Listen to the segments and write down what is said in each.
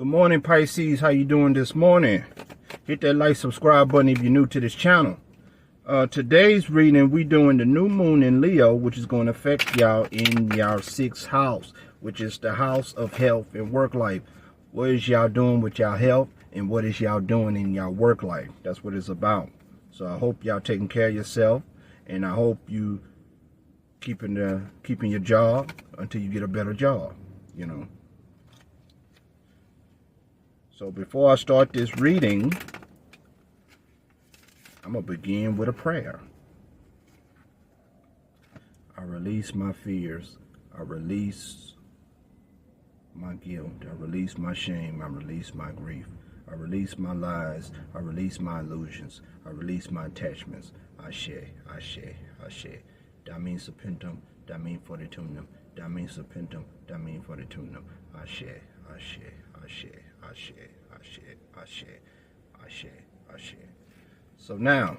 Good morning, Pisces. How you doing this morning? Hit that like, subscribe button if you're new to this channel. Today's reading, we doing the new moon in Leo, which is going to affect y'all in y'all 6th house, which is the house of health and work life. What is y'all doing with y'all health, and what is y'all doing in y'all work life? That's what it's about. So I hope y'all taking care of yourself, and I hope you keeping your job until you get a better job, you know. So before I start this reading, I'm going to begin with a prayer. I release my fears. I release my guilt. I release my shame. I release my grief. I release my lies. I release my illusions. I release my attachments. Ashe, Ashe, Ashe. Damin Serpentum, Damin Fortitunem, Damin Serpentum, Damin Fortitunem. Ashe, Ashe, Ashe, Ashe, Ashe, Ashe, Ashe, Ashe. So now,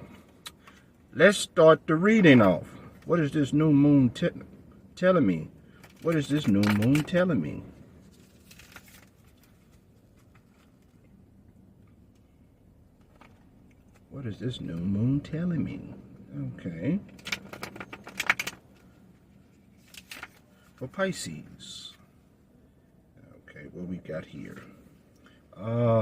let's start the reading off. What is this new moon telling me? What is this new moon telling me? What is this new moon telling me? Okay. For Pisces. Okay, what we got here?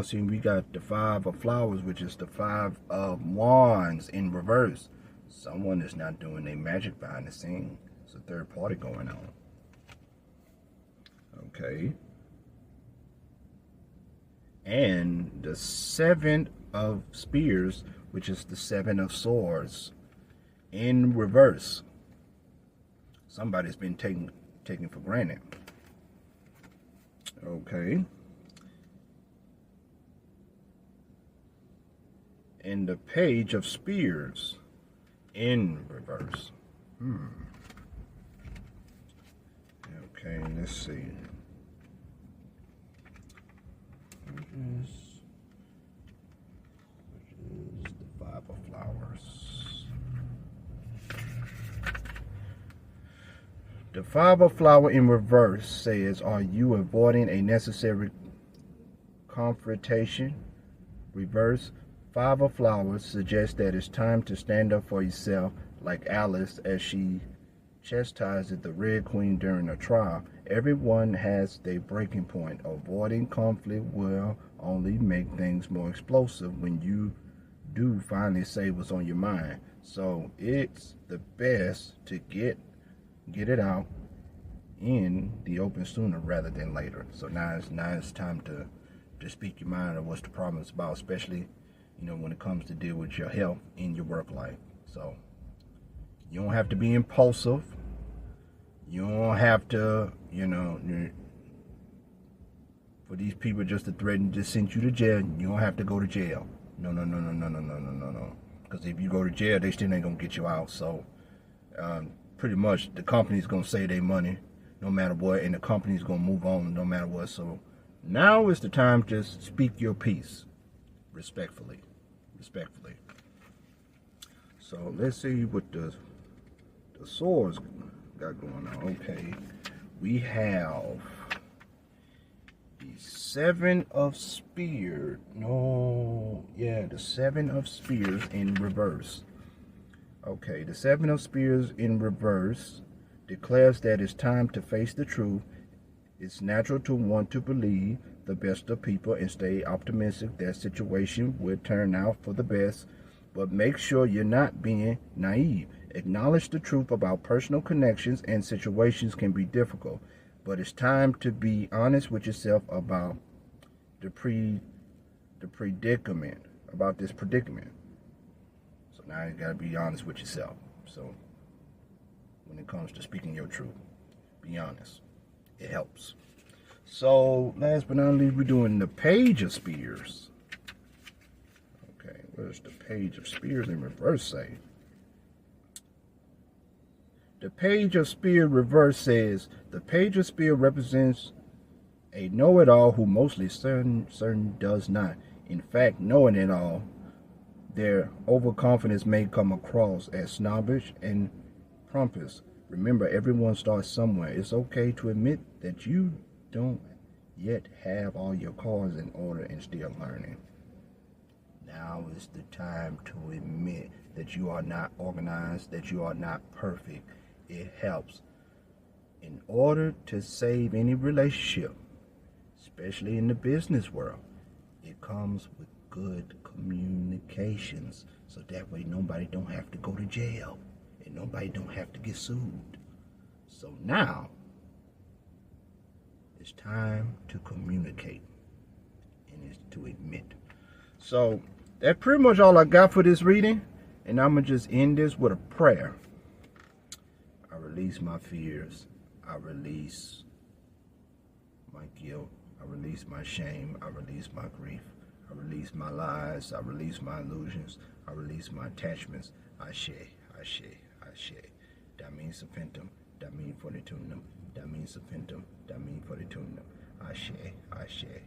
See, we got the 5 of flowers, which is the 5 of wands in reverse. Someone is not doing their magic behind the scene. It's a third party going on. Okay. And the 7 of spears, which is the 7 of swords in reverse. Somebody's been taken for granted. Okay. And the page of spears in reverse. Okay, let's see. Which is the 5 of flowers. The 5 of flower in reverse says, are you avoiding a necessary confrontation? Reverse. 5 of flowers suggests that it's time to stand up for yourself, like Alice as she chastises the Red Queen during a trial. Everyone has their breaking point. Avoiding conflict will only make things more explosive when you do finally say what's on your mind. So it's the best to get it out in the open sooner rather than later. So now it's time to speak your mind of what's the problem is about, especially when it comes to deal with your health in your work life. So you don't have to be impulsive. You don't have to, for these people just to threaten to send you to jail. You don't have to go to jail. No. Because if you go to jail, they still ain't going to get you out. So pretty much the company's going to save their money no matter what, and the company's going to move on no matter what. So now is the time to speak your piece respectfully. So let's see what the swords got going on. Okay, we have the 7 of spears. The 7 of spears in reverse. Okay, the 7 of spears in reverse declares that it's time to face the truth. It's natural to want to believe the best of people and stay optimistic that situation will turn out for the best, but make sure you're not being naive. Acknowledge the truth about personal connections and situations can be difficult, but it's time to be honest with yourself about this predicament. So now you gotta be honest with yourself. So when it comes to speaking your truth, be honest. It helps. So, last but not least, we're doing the page of spears. Okay, what does the page of spears in reverse say? The page of spear reverse says, the page of spear represents a know-it-all who mostly certain does not. In fact, knowing it all, their overconfidence may come across as snobbish and pompous. Remember, everyone starts somewhere. It's okay to admit that you don't yet have all your cards in order and still learning. Now is the time to admit that you are not organized, that you are not perfect. It helps. In order to save any relationship, especially in the business world, it comes with good communications, so that way nobody don't have to go to jail and nobody don't have to get sued. So now it's time to communicate, and it's to admit. So that's pretty much all I got for this reading, and I'm gonna just end this with a prayer. I release my fears. I release my guilt. I release my shame. I release my grief. I release my lies. I release my illusions. I release my attachments. Ashe, Ashe, Ashe. That means Saphentum. That means for the tunum. That means Saphentum. That means for the tunum. Ashe, Ashe.